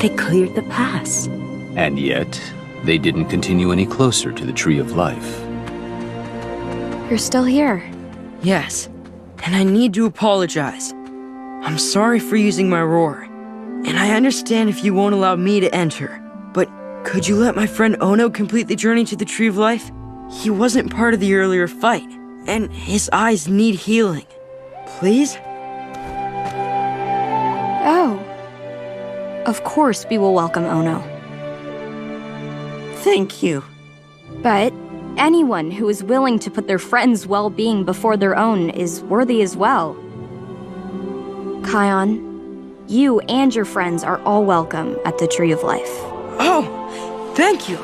They cleared the pass. And yet, they didn't continue any closer to the Tree of Life. You're still here. Yes, and I need to apologize. I'm sorry for using my roar, and I understand if you won't allow me to enter, but could you let my friend Ono complete the journey to the Tree of Life? He wasn't part of the earlier fight, and his eyes need healing. Please? Oh. Of course we will welcome Ono. Thank you. But anyone who is willing to put their friend's well-being before their own is worthy as well. Kion, you and your friends are all welcome at the Tree of Life. Oh, thank you.